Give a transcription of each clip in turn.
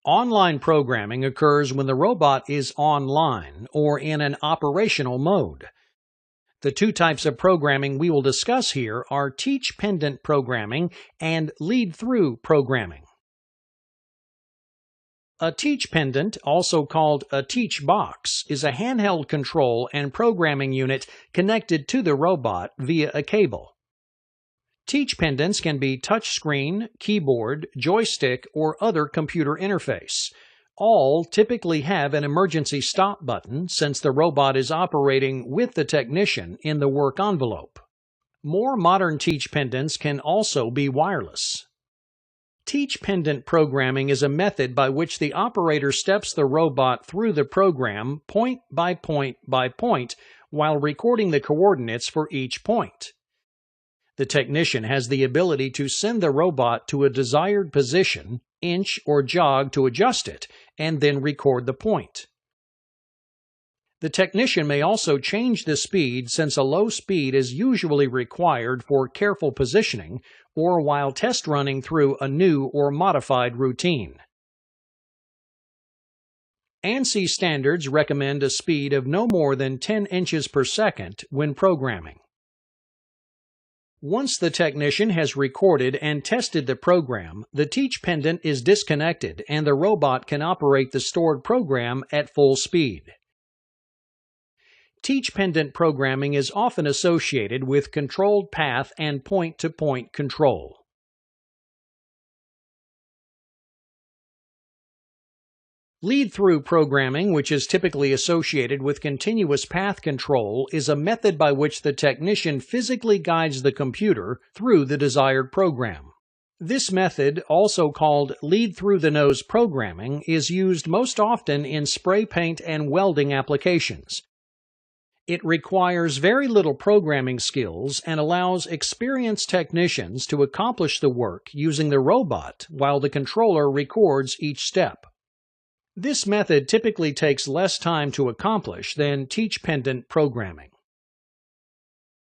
Online programming occurs when the robot is online or in an operational mode. The two types of programming we will discuss here are teach-pendant programming and lead-through programming. A teach pendant, also called a teach box, is a handheld control and programming unit connected to the robot via a cable. Teach pendants can be touchscreen, keyboard, joystick, or other computer interface. All typically have an emergency stop button since the robot is operating with the technician in the work envelope. More modern teach pendants can also be wireless. Teach pendant programming is a method by which the operator steps the robot through the program point by point by point while recording the coordinates for each point. The technician has the ability to send the robot to a desired position, inch or jog to adjust it, and then record the point. The technician may also change the speed since a low speed is usually required for careful positioning or while test running through a new or modified routine. ANSI standards recommend a speed of no more than 10 inches per second when programming. Once the technician has recorded and tested the program, the teach pendant is disconnected and the robot can operate the stored program at full speed. Teach pendant programming is often associated with controlled path and point-to-point control. Lead-through programming, which is typically associated with continuous path control, is a method by which the technician physically guides the computer through the desired program. This method, also called lead-through-the-nose programming, is used most often in spray paint and welding applications. It requires very little programming skills and allows experienced technicians to accomplish the work using the robot while the controller records each step. This method typically takes less time to accomplish than teach pendant programming.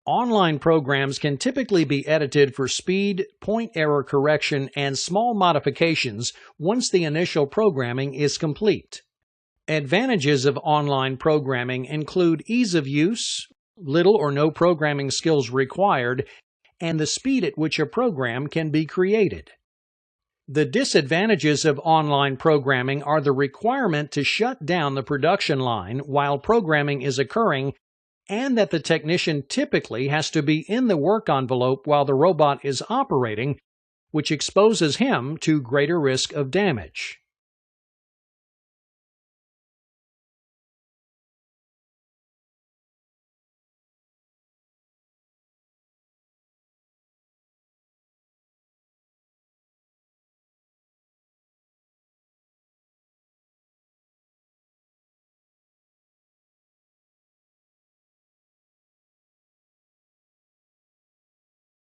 Online programs can typically be edited for speed, point error correction, and small modifications once the initial programming is complete. Advantages of online programming include ease of use, little or no programming skills required, and the speed at which a program can be created. The disadvantages of online programming are the requirement to shut down the production line while programming is occurring, and that the technician typically has to be in the work envelope while the robot is operating, which exposes him to greater risk of damage.